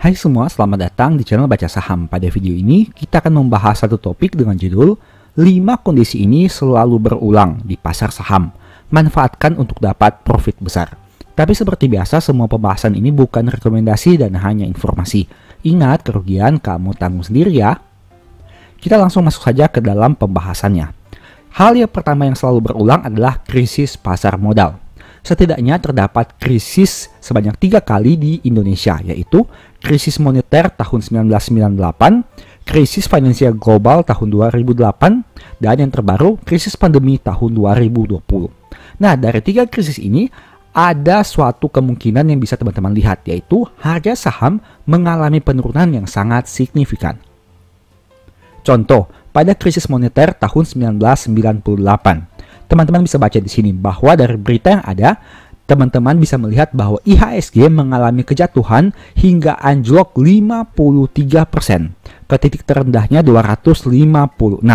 Hai semua, selamat datang di channel Baca Saham. Pada video ini, kita akan membahas satu topik dengan judul 5 kondisi ini selalu berulang di pasar saham. Manfaatkan untuk dapat profit besar. Tapi seperti biasa, semua pembahasan ini bukan rekomendasi dan hanya informasi. Ingat, kerugian kamu tanggung sendiri ya. Kita langsung masuk saja ke dalam pembahasannya. Hal yang pertama yang selalu berulang adalah krisis pasar modal. Setidaknya terdapat krisis sebanyak 3 kali di Indonesia, yaitu krisis moneter tahun 1998, krisis finansial global tahun 2008, dan yang terbaru krisis pandemi tahun 2020. Nah, dari 3 krisis ini, ada suatu kemungkinan yang bisa teman-teman lihat, yaitu harga saham mengalami penurunan yang sangat signifikan. Contoh, pada krisis moneter tahun 1998, teman-teman bisa baca di sini bahwa dari berita yang ada, teman-teman bisa melihat bahwa IHSG mengalami kejatuhan hingga anjlok 53% ke titik terendahnya 256.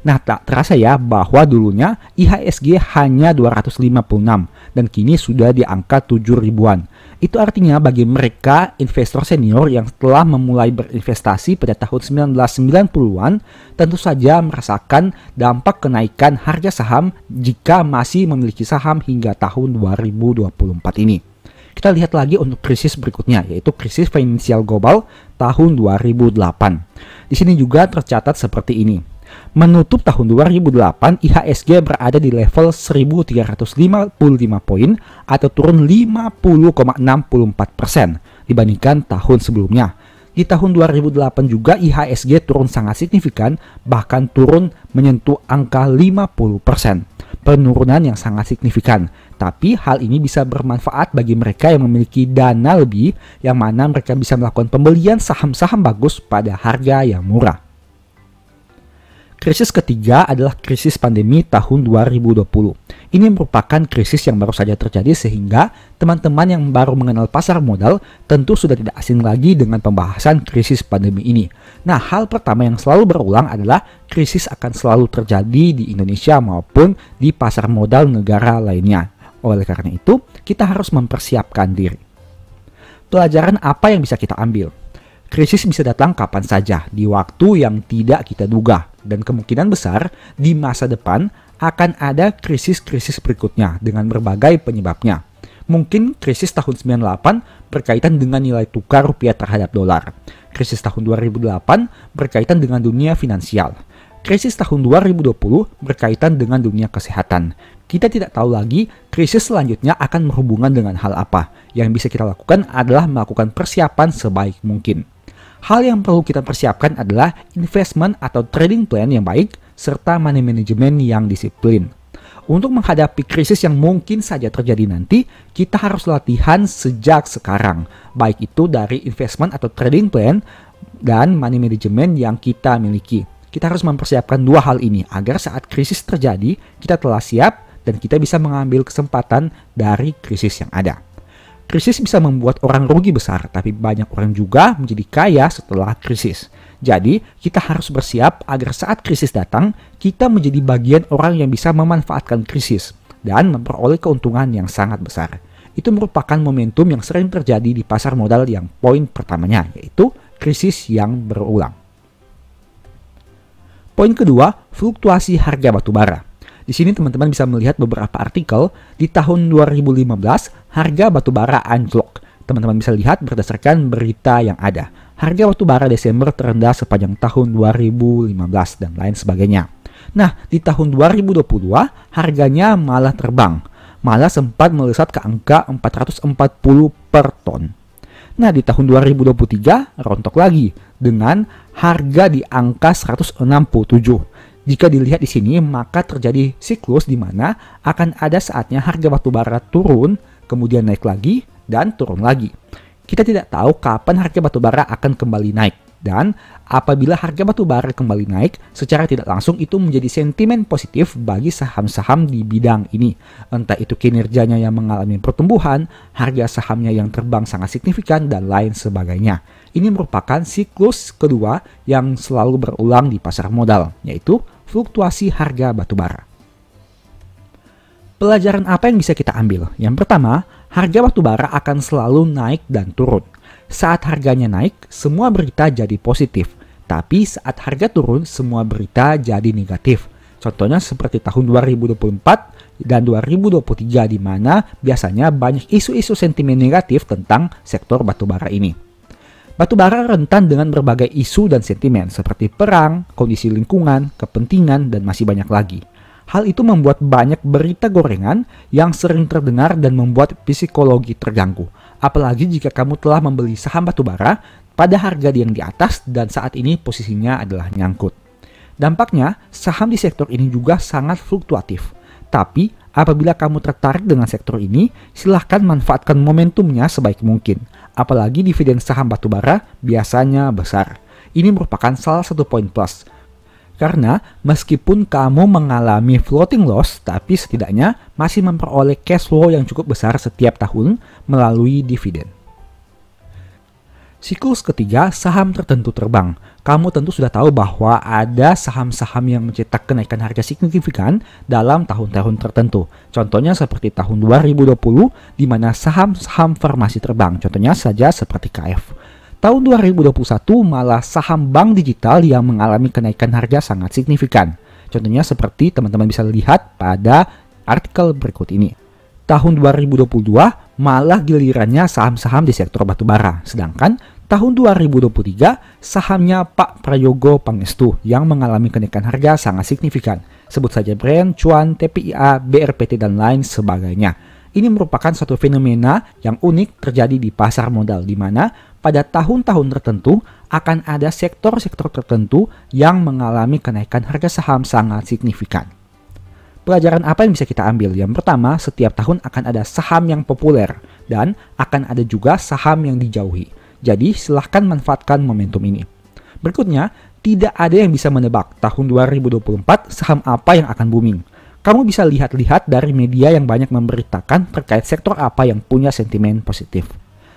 Nah, tak terasa ya bahwa dulunya IHSG hanya 256 dan kini sudah di angka 7 ribuan. Itu artinya bagi mereka investor senior yang telah memulai berinvestasi pada tahun 1990-an tentu saja merasakan dampak kenaikan harga saham jika masih memiliki saham hingga tahun 2024 ini. Kita lihat lagi untuk krisis berikutnya, yaitu krisis finansial global tahun 2008. Di sini juga tercatat seperti ini. Menutup tahun 2008, IHSG berada di level 1355 poin atau turun 50,64% dibandingkan tahun sebelumnya. Di tahun 2008 juga IHSG turun sangat signifikan, bahkan turun menyentuh angka 50%. Penurunan yang sangat signifikan. Tapi hal ini bisa bermanfaat bagi mereka yang memiliki dana lebih, yang mana mereka bisa melakukan pembelian saham-saham bagus pada harga yang murah. Krisis ketiga adalah krisis pandemi tahun 2020. Ini merupakan krisis yang baru saja terjadi sehingga teman-teman yang baru mengenal pasar modal tentu sudah tidak asing lagi dengan pembahasan krisis pandemi ini. Nah, hal pertama yang selalu berulang adalah krisis akan selalu terjadi di Indonesia maupun di pasar modal negara lainnya. Oleh karena itu, kita harus mempersiapkan diri. Pelajaran apa yang bisa kita ambil? Krisis bisa datang kapan saja, di waktu yang tidak kita duga, dan kemungkinan besar di masa depan akan ada krisis-krisis berikutnya dengan berbagai penyebabnya. Mungkin krisis tahun 98 berkaitan dengan nilai tukar rupiah terhadap dolar. Krisis tahun 2008 berkaitan dengan dunia finansial. Krisis tahun 2020 berkaitan dengan dunia kesehatan. Kita tidak tahu lagi krisis selanjutnya akan berhubungan dengan hal apa. Yang bisa kita lakukan adalah melakukan persiapan sebaik mungkin. Hal yang perlu kita persiapkan adalah investment atau trading plan yang baik, serta money management yang disiplin. Untuk menghadapi krisis yang mungkin saja terjadi nanti, kita harus latihan sejak sekarang, baik itu dari investment atau trading plan dan money management yang kita miliki. Kita harus mempersiapkan dua hal ini agar saat krisis terjadi, kita telah siap dan kita bisa mengambil kesempatan dari krisis yang ada. Krisis bisa membuat orang rugi besar, tapi banyak orang juga menjadi kaya setelah krisis. Jadi, kita harus bersiap agar saat krisis datang, kita menjadi bagian orang yang bisa memanfaatkan krisis dan memperoleh keuntungan yang sangat besar. Itu merupakan momentum yang sering terjadi di pasar modal yang poin pertamanya, yaitu krisis yang berulang. Poin kedua, fluktuasi harga batubara. Di sini teman-teman bisa melihat beberapa artikel di tahun 2015 harga batubara anjlok. Teman-teman bisa lihat berdasarkan berita yang ada. Harga batubara Desember terendah sepanjang tahun 2015 dan lain sebagainya. Nah, di tahun 2022 harganya malah terbang. Malah sempat melesat ke angka 440 per ton. Nah, di tahun 2023 rontok lagi dengan harga di angka 167. Jika dilihat di sini, maka terjadi siklus di mana akan ada saatnya harga batubara turun, kemudian naik lagi, dan turun lagi. Kita tidak tahu kapan harga batubara akan kembali naik. Dan apabila harga batubara kembali naik, secara tidak langsung itu menjadi sentimen positif bagi saham-saham di bidang ini. Entah itu kinerjanya yang mengalami pertumbuhan, harga sahamnya yang terbang sangat signifikan, dan lain sebagainya. Ini merupakan siklus kedua yang selalu berulang di pasar modal, yaitu fluktuasi harga batubara. Pelajaran apa yang bisa kita ambil? Yang pertama, harga batubara akan selalu naik dan turun. Saat harganya naik, semua berita jadi positif. Tapi saat harga turun, semua berita jadi negatif. Contohnya seperti tahun 2024 dan 2023 di mana biasanya banyak isu-isu sentimen negatif tentang sektor batubara ini. Batubara rentan dengan berbagai isu dan sentimen seperti perang, kondisi lingkungan, kepentingan, dan masih banyak lagi. Hal itu membuat banyak berita gorengan yang sering terdengar dan membuat psikologi terganggu. Apalagi jika kamu telah membeli saham batubara pada harga yang di atas dan saat ini posisinya adalah nyangkut. Dampaknya, saham di sektor ini juga sangat fluktuatif. Tapi, apabila kamu tertarik dengan sektor ini, silahkan manfaatkan momentumnya sebaik mungkin. Apalagi dividen saham batubara biasanya besar. Ini merupakan salah satu poin plus. Karena meskipun kamu mengalami floating loss, tapi setidaknya masih memperoleh cash flow yang cukup besar setiap tahun melalui dividen. Siklus ketiga, saham tertentu terbang. Kamu tentu sudah tahu bahwa ada saham-saham yang mencetak kenaikan harga signifikan dalam tahun-tahun tertentu. Contohnya seperti tahun 2020, di mana saham-saham farmasi terbang. Contohnya saja seperti KF. Tahun 2021 malah saham bank digital yang mengalami kenaikan harga sangat signifikan. Contohnya seperti teman-teman bisa lihat pada artikel berikut ini. Tahun 2022 malah gilirannya saham-saham di sektor batubara. Sedangkan tahun 2023 sahamnya Pak Prayogo Pangestu yang mengalami kenaikan harga sangat signifikan. Sebut saja brand, cuan, TPIA, BRPT, dan lain sebagainya. Ini merupakan suatu fenomena yang unik terjadi di pasar modal di mana pada tahun-tahun tertentu akan ada sektor-sektor tertentu yang mengalami kenaikan harga saham sangat signifikan. Pelajaran apa yang bisa kita ambil? Yang pertama, setiap tahun akan ada saham yang populer dan akan ada juga saham yang dijauhi. Jadi silahkan manfaatkan momentum ini. Berikutnya, tidak ada yang bisa menebak tahun 2024 saham apa yang akan booming. Kamu bisa lihat-lihat dari media yang banyak memberitakan terkait sektor apa yang punya sentimen positif.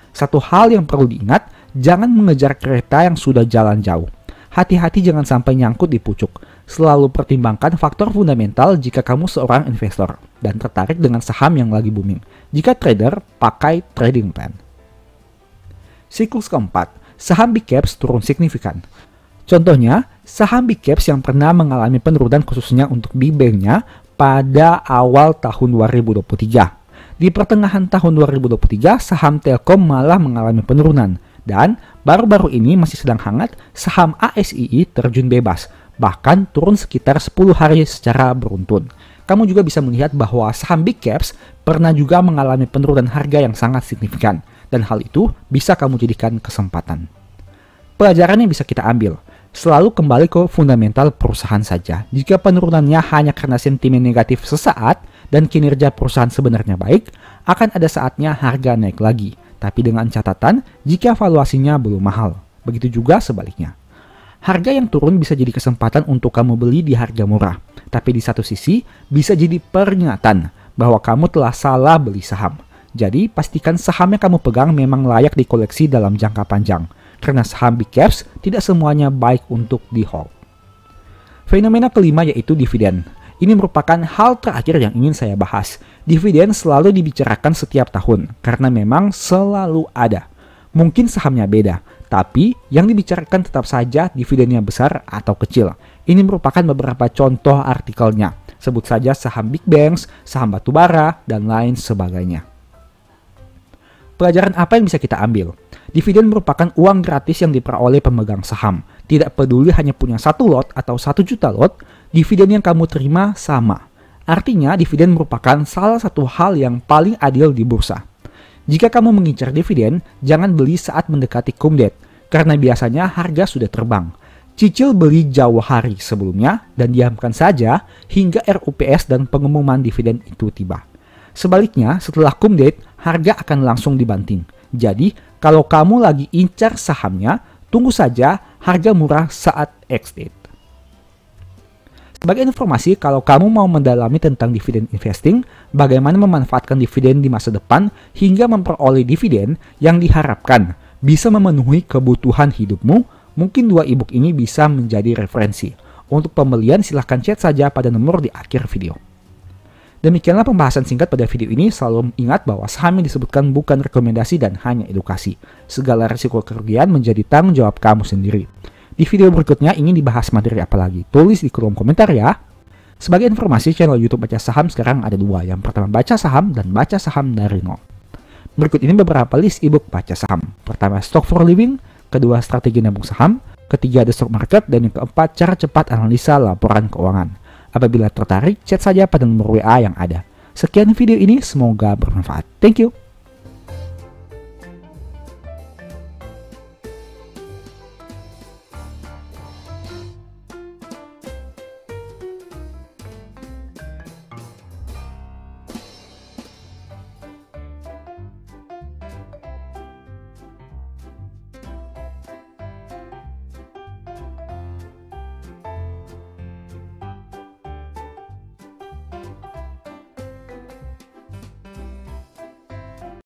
Satu hal yang perlu diingat, jangan mengejar kereta yang sudah jalan jauh. Hati-hati jangan sampai nyangkut di pucuk. Selalu pertimbangkan faktor fundamental jika kamu seorang investor dan tertarik dengan saham yang lagi booming. Jika trader, pakai trading plan. Siklus keempat, saham big caps turun signifikan. Contohnya, saham big caps yang pernah mengalami penurunan khususnya untuk big bank-nya pada awal tahun 2023. Di pertengahan tahun 2023, saham Telkom malah mengalami penurunan. Dan baru-baru ini masih sedang hangat, saham ASII terjun bebas, bahkan turun sekitar 10 hari secara beruntun. Kamu juga bisa melihat bahwa saham big caps pernah juga mengalami penurunan harga yang sangat signifikan, dan hal itu bisa kamu jadikan kesempatan. Pelajaran yang bisa kita ambil, selalu kembali ke fundamental perusahaan saja. Jika penurunannya hanya karena sentimen negatif sesaat dan kinerja perusahaan sebenarnya baik, akan ada saatnya harga naik lagi. Tapi dengan catatan jika valuasinya belum mahal. Begitu juga sebaliknya. Harga yang turun bisa jadi kesempatan untuk kamu beli di harga murah. Tapi di satu sisi bisa jadi peringatan bahwa kamu telah salah beli saham. Jadi pastikan saham yang kamu pegang memang layak dikoleksi dalam jangka panjang. Karena saham big caps tidak semuanya baik untuk di hold. Fenomena kelima yaitu dividen. Ini merupakan hal terakhir yang ingin saya bahas. Dividen selalu dibicarakan setiap tahun karena memang selalu ada. Mungkin sahamnya beda, tapi yang dibicarakan tetap saja dividennya besar atau kecil. Ini merupakan beberapa contoh artikelnya. Sebut saja saham big banks, saham batubara, dan lain sebagainya. Pelajaran apa yang bisa kita ambil? Dividen merupakan uang gratis yang diperoleh pemegang saham. Tidak peduli hanya punya 1 lot atau 1 juta lot, dividen yang kamu terima sama. Artinya, dividen merupakan salah satu hal yang paling adil di bursa. Jika kamu mengincar dividen, jangan beli saat mendekati cum date, karena biasanya harga sudah terbang. Cicil beli jauh hari sebelumnya dan diamkan saja hingga RUPS dan pengumuman dividen itu tiba. Sebaliknya, setelah cum date, harga akan langsung dibanting. Jadi, kalau kamu lagi incar sahamnya, tunggu saja harga murah saat ex-date. Sebagai informasi, kalau kamu mau mendalami tentang dividen investing, bagaimana memanfaatkan dividen di masa depan hingga memperoleh dividen yang diharapkan bisa memenuhi kebutuhan hidupmu, mungkin 2 ebook ini bisa menjadi referensi. Untuk pembelian silahkan chat saja pada nomor di akhir video. Demikianlah pembahasan singkat pada video ini. Selalu ingat bahwa saham yang disebutkan bukan rekomendasi dan hanya edukasi. Segala risiko kerugian menjadi tanggung jawab kamu sendiri. Di video berikutnya ingin dibahas materi apa lagi? Tulis di kolom komentar ya. Sebagai informasi, channel YouTube Baca Saham sekarang ada dua. Yang pertama Baca Saham dan Baca Saham dari Nol. Berikut ini beberapa list ebook Baca Saham. Pertama, Stock for Living. Kedua, Strategi Nabung Saham. Ketiga, The Stock Market. Dan yang keempat, Cara Cepat Analisa Laporan Keuangan. Apabila tertarik, chat saja pada nomor WA yang ada. Sekian video ini, semoga bermanfaat. Thank you.